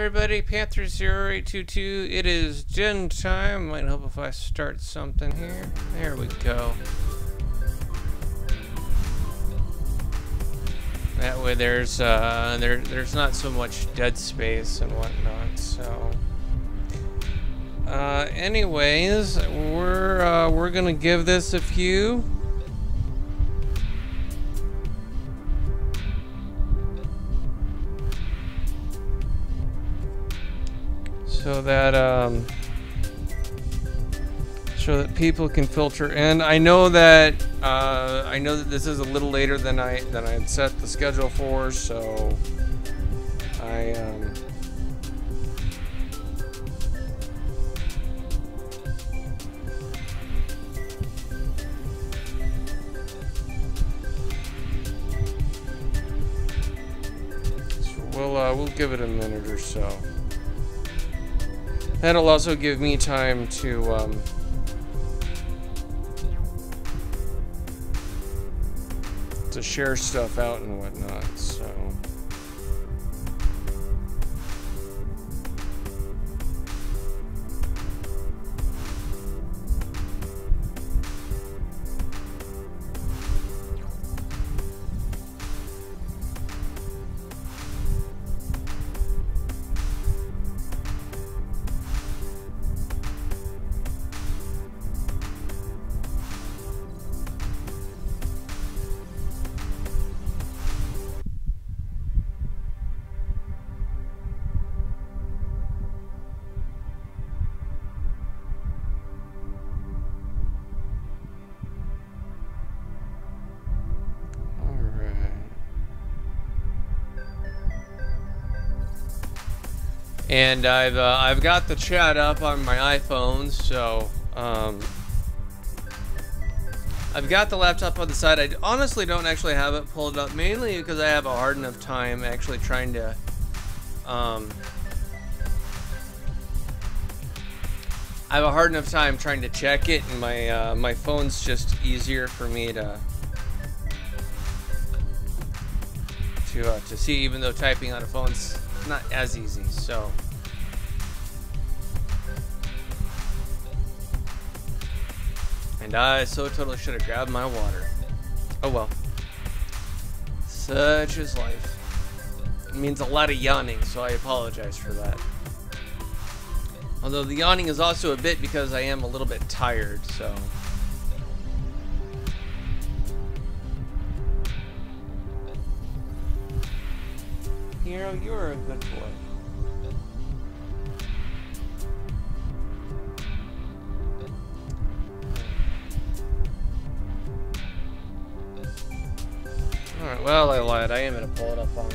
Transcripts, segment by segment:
Everybody, Panther 0822. It is gen time. Might help if I start something here. There we go. That way there's there's not so much dead space and whatnot. So anyways, we're gonna give this a few. So that people can filter in. I know that this is a little later than I had set the schedule for, so we'll give it a minute or so. That'll also give me time to share stuff out and whatnot, so. And I've got the chat up on my iPhone, so I've got the laptop on the side. I honestly don't actually have it pulled up, mainly because I have a hard enough time actually trying to I have a hard enough time trying to check it, and my phone's just easier for me to see, even though typing on a phone's not as easy. So and I so totally should have grabbed my water. Oh well, such is life. It means a lot of yawning, so I apologize for that. Although the yawning is also a bit because I am a little bit tired, so. Hero, you're a good boy. Alright, well, I lied. I am going to pull it up on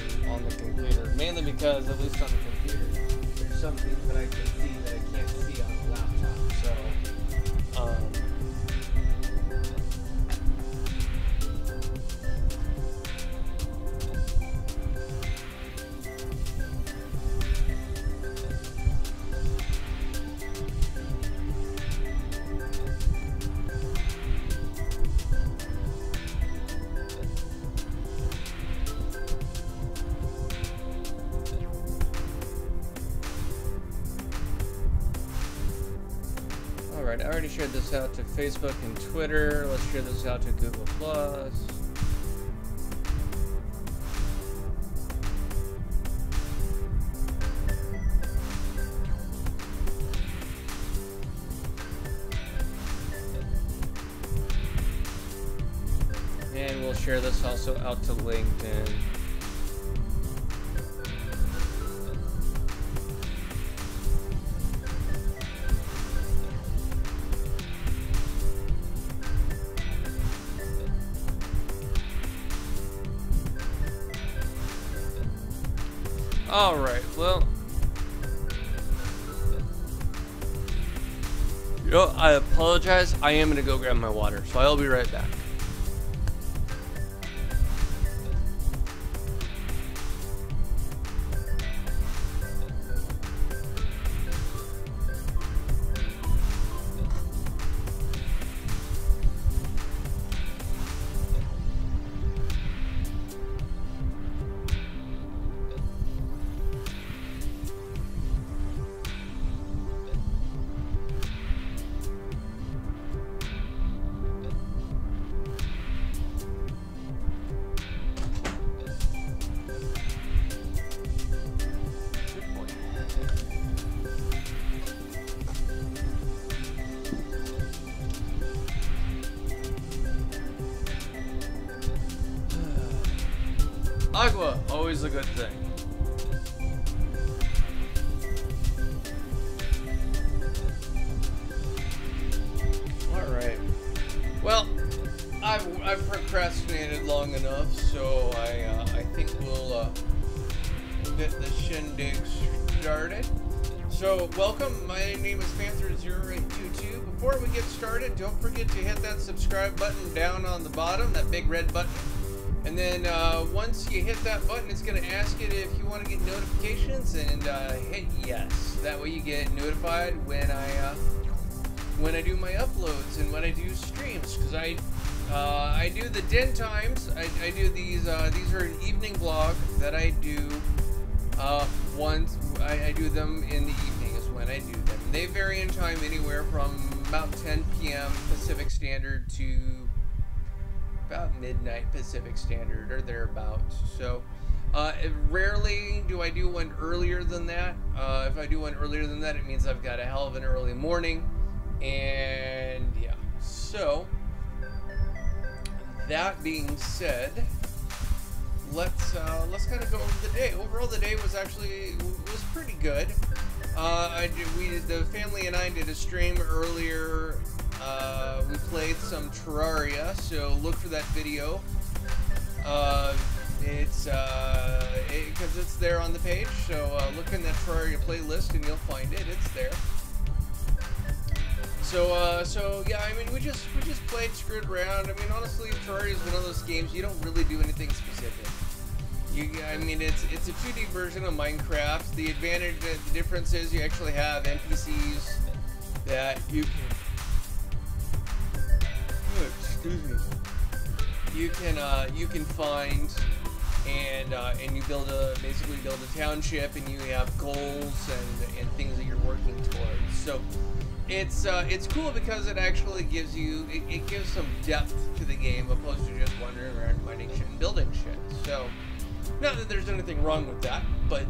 the computer. Mainly because, at least on the computer, there's some things that I can see that I can't see on the laptop. So, Alright, I already shared this out to Facebook and Twitter. Let's share this out to Google+. And we'll share this also out to LinkedIn. Alright, well, I apologize. I am going to go grab my water, so I'll be right back. always a good thing. Alright. Well, I've procrastinated long enough, so I think we'll get the shindig started. So, welcome. My name is Panther0822. Before we get started, don't forget to hit that subscribe button down on the bottom, that big red button. And then once you hit that button, it's going to ask you if you want to get notifications, and hit yes. That way you get notified when I do my uploads and when I do streams, because I do the den times. I do these are an evening vlog that I do once. I do them in the evening is when I do them. They vary in time anywhere from about 10 p.m. Pacific Standard to about midnight Pacific Standard or thereabouts. So rarely do I do one earlier than that. If I do one earlier than that, it means I've got a hell of an early morning. And yeah, so that being said, let's kind of go over the day. Overall, the day was pretty good. The family and I did a stream earlier. We played some Terraria, so look for that video. Because it's there on the page. So look in that Terraria playlist and you'll find it. It's there. So yeah, I mean, we just played, screwed around. I mean, honestly, Terraria is one of those games you don't really do anything specific. I mean, it's a 2D version of Minecraft. The difference is you actually have NPCs that you can. Oh, excuse me. You can find, and you basically build a township, and you have goals and things that you're working towards. So it's cool because it actually gives you it gives some depth to the game opposed to just wandering around mining shit and building shit. So not that there's anything wrong with that, but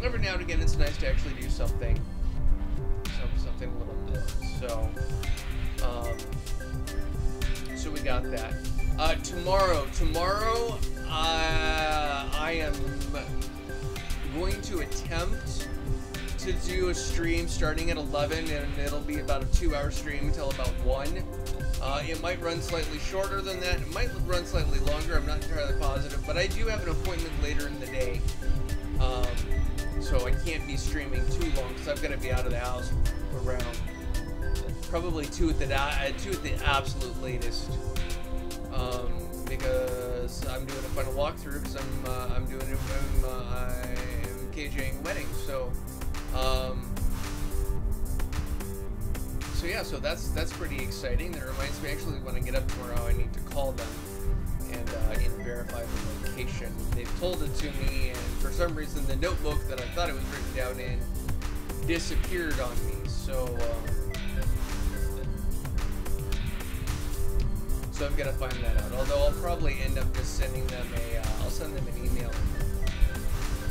every now and again it's nice to actually do something a little more. So we got that. Tomorrow I am going to attempt to do a stream starting at 11, and it'll be about a 2-hour stream until about 1. It might run slightly shorter than that. It might run slightly longer. I'm not entirely positive, but I do have an appointment later in the day, so I can't be streaming too long because I've got to be out of the house around probably 2 at the absolute latest, because I'm doing a final walkthrough because I'm KJing weddings, so. So yeah, so that's pretty exciting. That reminds me, actually, when I get up tomorrow, I need to call them and verify the location. They've told it to me, and for some reason, the notebook that I thought it was written down in disappeared on me. So I've got to find that out. Although I'll probably end up just sending them I'll send them an email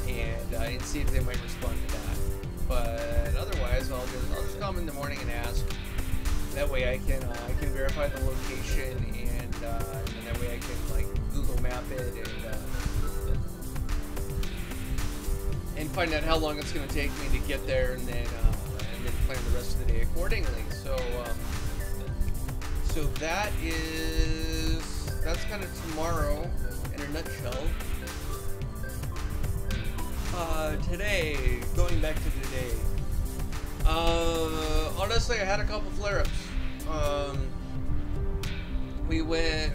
and see if they might respond to that. But otherwise, I'll just call them in the morning and ask. That way I can verify the location, and that way I can like Google Map it and find out how long it's going to take me to get there, and then plan the rest of the day accordingly. So that's kind of tomorrow in a nutshell. Today, going back to today, honestly, I had a couple flare-ups. We went,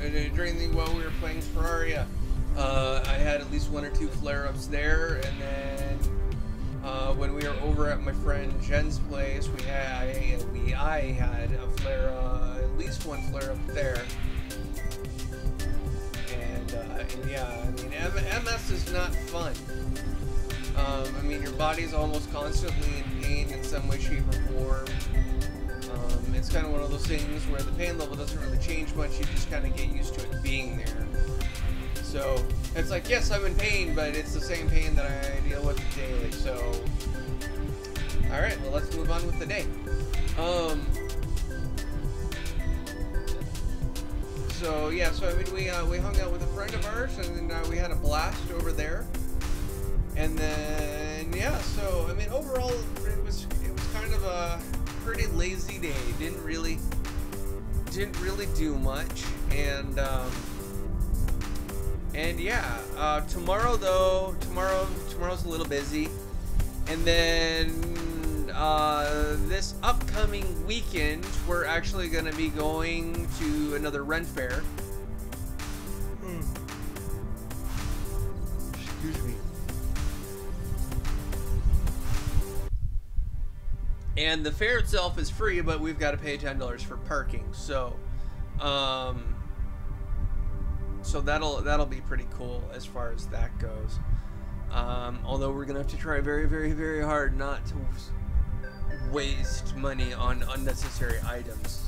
while we were playing Terraria, I had at least 1 or 2 flare-ups there, and then, when we were over at my friend Jen's place, I had a at least 1 flare-up there. And yeah, I mean, MS is not fun. I mean, your body's almost constantly in pain in some way, shape, or form. It's kind of one of those things where the pain level doesn't really change much. You just kind of get used to it being there. So it's like, yes, I'm in pain, but it's the same pain that I deal with daily. So, all right, well, let's move on with the day. So yeah, so I mean, we hung out with a friend of ours, and we had a blast over there. And then yeah, so I mean overall it was kind of a pretty lazy day. Didn't really do much. And yeah, tomorrow's a little busy. And then this upcoming weekend we're actually going to be going to another Ren fair. Excuse me. And the fair itself is free, but we've got to pay $10 for parking. So so that'll be pretty cool as far as that goes. Although we're gonna have to try very, very, very hard not to waste money on unnecessary items.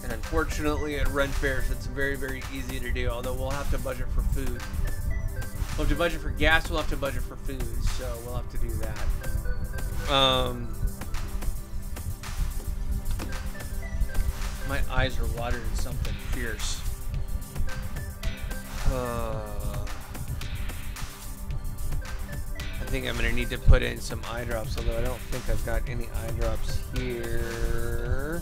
And unfortunately, at Ren fairs, it's very, very easy to do. Although we'll have to budget for food. We'll have to budget for gas. We'll have to budget for food. So we'll have to do that. My eyes are watering something fierce. I think I'm gonna need to put in some eye drops, although I don't think I've got any eye drops here.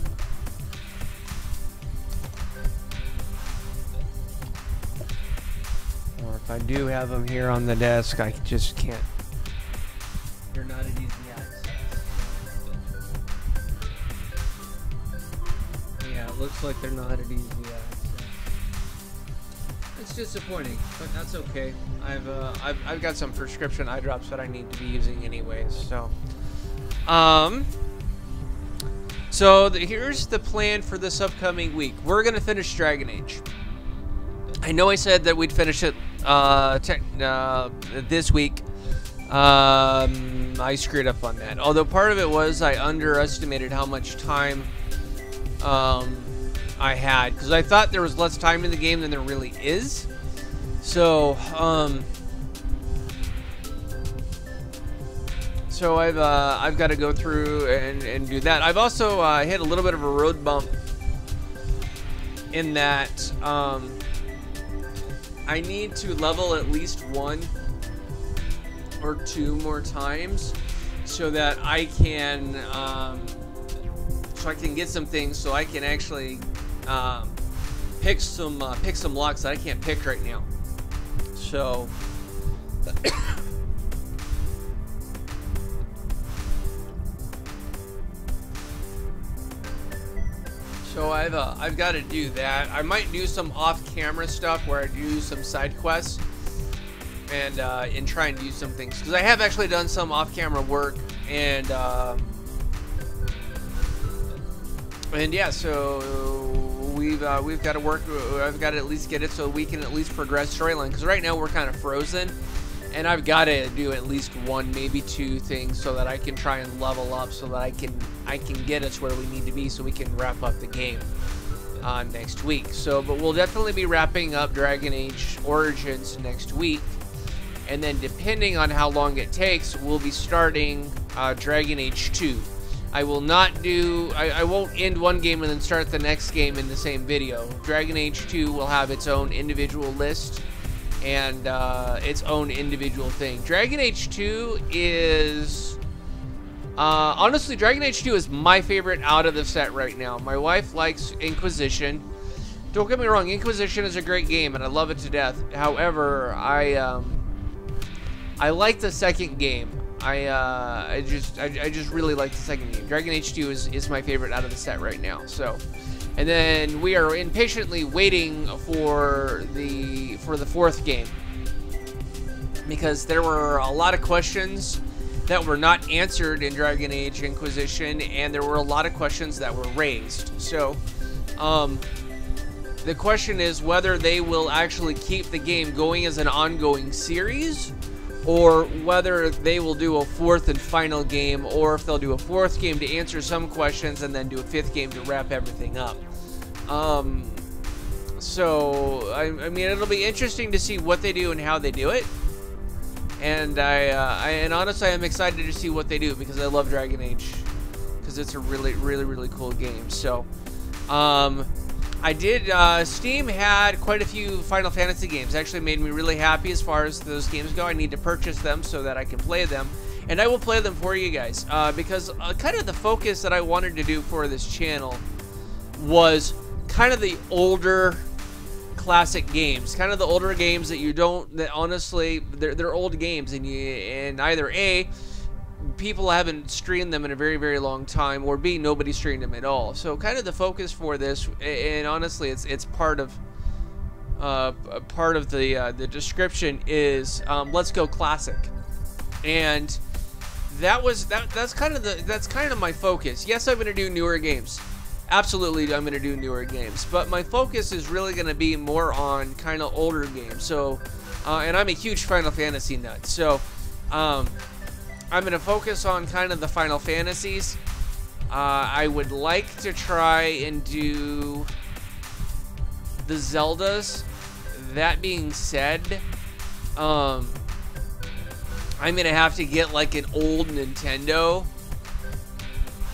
Or if I do have them here on the desk, I just can't. They're not at easy access. Yeah, it looks like they're not at easy access. It's disappointing, but that's okay. I've got some prescription eye drops that I need to be using anyways. So here's the plan for this upcoming week. We're gonna finish Dragon Age. I know I said that we'd finish it this week. I screwed up on that. Although part of it was I underestimated how much time I had, because I thought there was less time in the game than there really is. So I've got to go through and do that. I've also hit a little bit of a road bump in that I need to level at least 1 or 2 more times so that I can get some things, so I can actually pick some locks that I can't pick right now. So I've got to do that. I might do some off-camera stuff where I do some side quests and try and do some things, because I have actually done some off-camera work, and yeah, so we've got to work. I've got to at least get it so we can at least progress storyline, because right now we're kind of frozen, and I've got to do at least 1, maybe 2 things so that I can try and level up, so that I can get us where we need to be, so we can wrap up the game next week. So, but we'll definitely be wrapping up Dragon Age Origins next week, and then depending on how long it takes, we'll be starting Dragon Age 2. I will not do, I won't end one game and then start the next game in the same video. Dragon Age 2 will have its own individual list and its own individual thing. Dragon Age 2 is, honestly, Dragon Age 2 is my favorite out of the set right now. My wife likes Inquisition. Don't get me wrong, Inquisition is a great game and I love it to death. However, I like the second game. I just really like the second game. Dragon Age 2 is my favorite out of the set right now. So, and then we are impatiently waiting for the 4th game, because there were a lot of questions that were not answered in Dragon Age Inquisition, and there were a lot of questions that were raised. So, the question is whether they will actually keep the game going as an ongoing series, or whether they will do a 4th and final game, or if they'll do a 4th game to answer some questions and then do a 5th game to wrap everything up. So I mean, it'll be interesting to see what they do and how they do it. And and honestly, I'm excited to see what they do, because I love Dragon Age, because it's a really, really, really cool game. So, I did, Steam had quite a few Final Fantasy games. Actually made me really happy as far as those games go. I need to purchase them so that I can play them. And I will play them for you guys. Because kind of the focus that I wanted to do for this channel was kind of the older classic games. Kind of the older games that you don't, that honestly, they're old games. And either A, people haven't streamed them in a very, very long time, or B, nobody streamed them at all. So kind of the focus for this, and honestly, it's part of the description is let's go classic, and that's kind of my focus. Yes, I'm going to do newer games. Absolutely, I'm going to do newer games, but my focus is really going to be more on kind of older games. So, and I'm a huge Final Fantasy nut, so I'm going to focus on kind of the Final Fantasies. I would like to try and do the Zeldas. That being said, I'm going to have to get like an old Nintendo,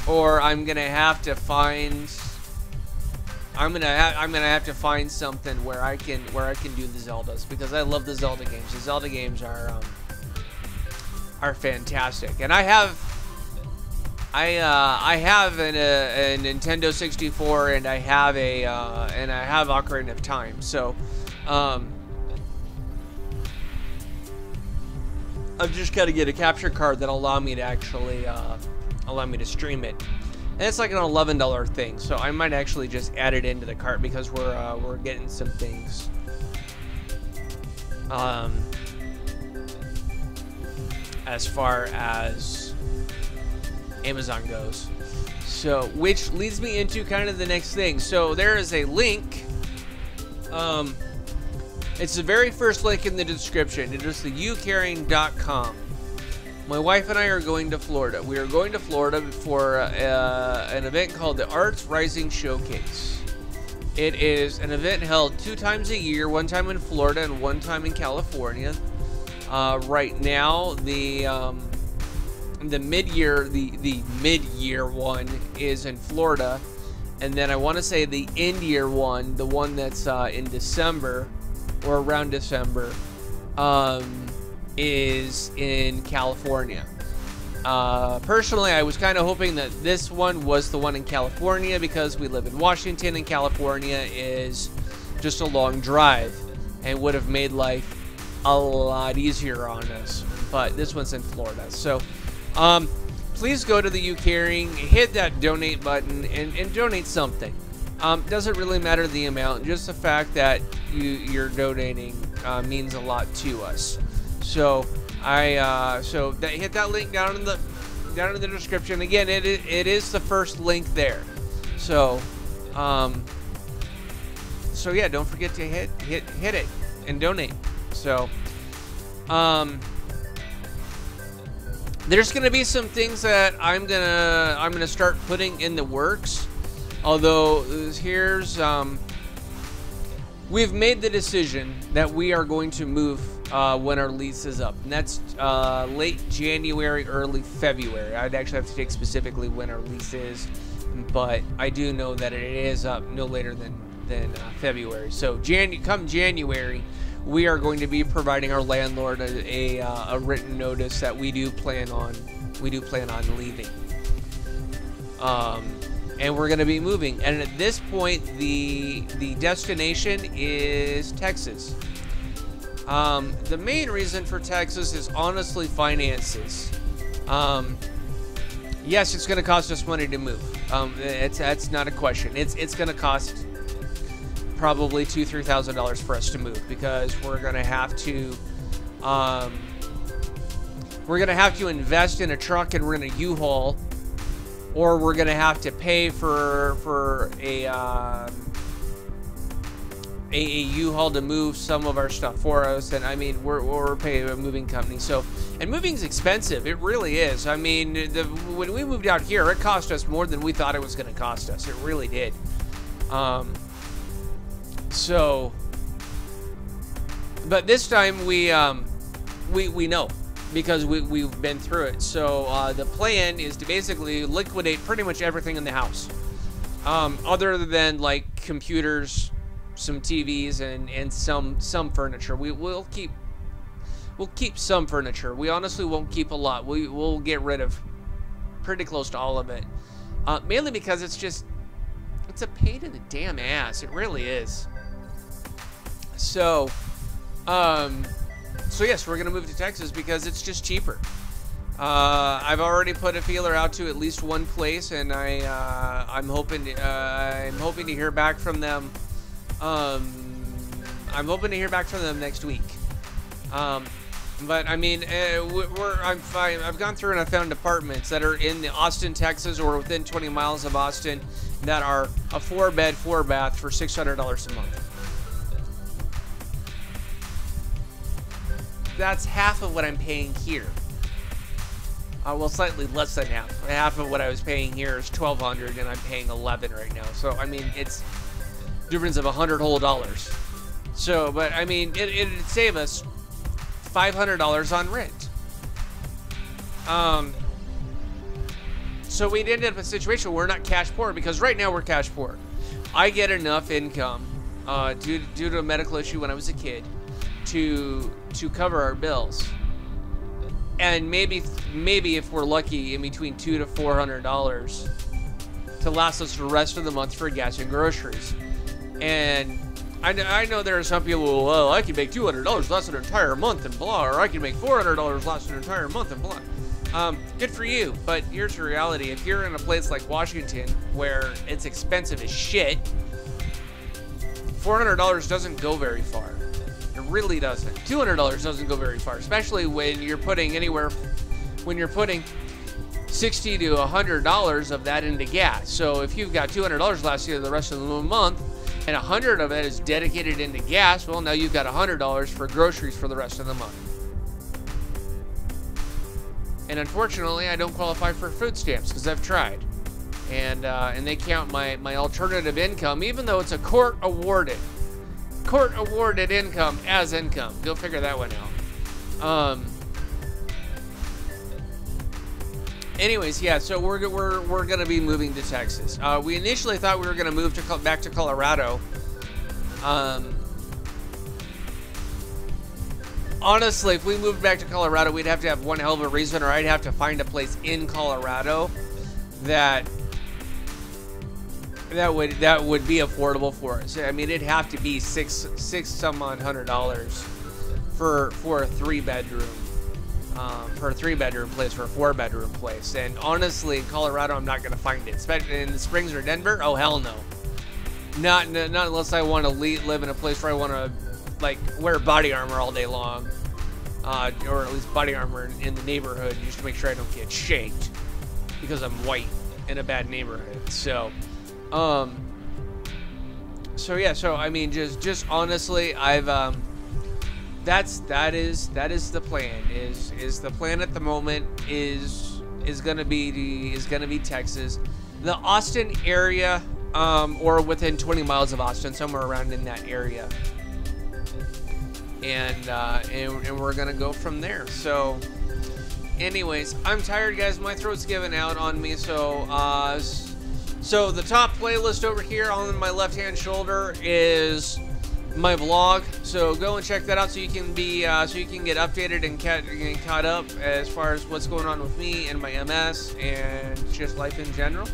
or I'm going to have to find something where I can do the Zeldas, because I love the Zelda games. The Zelda games are fantastic, and I have a Nintendo 64, and I have Ocarina of Time. So I've just got to get a capture card that'll allow me to actually stream it, and it's like an $11 thing. So I might actually just add it into the cart, because we're getting some things. As far as Amazon goes. So, which leads me into kind of the next thing. So there is a link. It's the very first link in the description. It is the youcaring.com. My wife and I are going to Florida. We are going to Florida for an event called the Arts Rising Showcase. It is an event held 2 times a year, one time in Florida and one time in California. Right now, the mid-year one is in Florida, and then I want to say the end-year one, the one that's in December or around December, is in California. Personally, I was kind of hoping that this one was the one in California, because we live in Washington, and California is just a long drive and would have made life a lot easier on us, but this one's in Florida. So please go to the You Caring, hit that donate button, and donate something. Doesn't really matter the amount, just the fact that you're donating means a lot to us. So hit that link down in the description. Again, it is the first link there. So yeah, don't forget to hit it and donate. So, there's gonna be some things that I'm gonna start putting in the works. Although we've made the decision that we are going to move when our lease is up, and that's late January, early February. I'd actually have to take specifically when our lease is, but I do know that it is up no later than February. So come January, we are going to be providing our landlord a written notice that we do plan on leaving, and we're going to be moving. And at this point, the destination is Texas. The main reason for Texas is honestly finances. Yes, it's going to cost us money to move. That's not a question. It's going to cost probably $2,000–3,000 for us to move, because we're gonna have to invest in a truck, and we're gonna U-Haul, or we're gonna have to pay for a U-Haul to move some of our stuff for us. And I mean, we're paying a moving company. So, and moving's expensive. It really is. I mean, when we moved out here, it cost us more than we thought it was going to cost us. It really did. So, but this time we know, because we've been through it. So the plan is to basically liquidate pretty much everything in the house. Other than like computers, some TVs, and some furniture. We'll keep some furniture. We honestly won't keep a lot. We'll get rid of pretty close to all of it. Mainly because it's a pain in the damn ass. It really is. So yes, we're gonna move to Texas because it's just cheaper. I've already put a feeler out to at least one place, and I'm hoping to hear back from them. I'm hoping to hear back from them next week. But I mean, I'm fine. I've gone through and I found apartments that are in the Austin, Texas, or within 20 miles of Austin, that are a 4-bed, 4-bath for $600 a month. That's half of what I'm paying here. Well, slightly less than half. Half of what I was paying here is $1,200, and I'm paying $11 right now. So I mean, it's a difference of $100 whole dollars. So, but I mean, it'd save us $500 on rent. So we'd end up in a situation where we're not cash poor, because right now we're cash poor. I get enough income due to a medical issue when I was a kid to cover our bills, and maybe if we're lucky, in between $200 to $400 to last us the rest of the month for gas and groceries. And I know there are some people who, well, I can make $200 last an entire month and blah, or I can make $400 last an entire month and blah. Good for you, but here's the reality. If you're in a place like Washington where it's expensive as shit, $400 doesn't go very far. It really doesn't. $200 doesn't go very far, especially when you're putting $60 to $100 of that into gas. So if you've got $200 last year, the rest of the month, and $100 of it is dedicated into gas, well, now you've got $100 for groceries for the rest of the month. And unfortunately, I don't qualify for food stamps because I've tried, and they count my alternative income, even though it's a court awarded income, as income. Go figure that one out. Anyways, yeah, so we're gonna be moving to Texas. We initially thought we were gonna move back to Colorado. Honestly, if we moved back to Colorado, we'd have to have one hell of a reason, or I'd have to find a place in Colorado that would be affordable for us. I mean, it'd have to be six some odd $100 for a 3-bedroom. For a 3-bedroom place, for a 4-bedroom place. And honestly, in Colorado, I'm not going to find it. Especially in the Springs or Denver, oh hell no. Not unless I want to live in a place where I want to, like, wear body armor all day long, or at least body armor in the neighborhood, just to make sure I don't get shanked because I'm white in a bad neighborhood. So yeah. So I mean, just honestly, I've that is the plan. Is the plan at the moment is gonna be Texas, the Austin area, or within 20 miles of Austin, somewhere around in that area, and we're gonna go from there. So, anyways, I'm tired, guys. My throat's giving out on me. So the top playlist over here on my left-hand shoulder is my vlog, so go and check that out so you can get updated and caught up as far as what's going on with me and my MS and just life in general.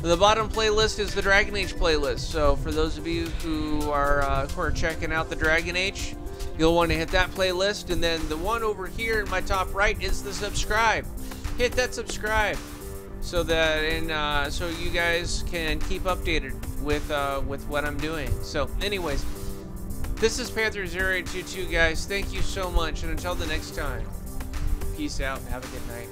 The bottom playlist is the Dragon Age playlist, so for those of you who are checking out the Dragon Age, you'll want to hit that playlist. And then the one over here in my top right is the subscribe. Hit that subscribe so that so you guys can keep updated with what I'm doing. So anyways, this is Panther 0822, guys. Thank you so much, and until the next time, peace out. Have a good night.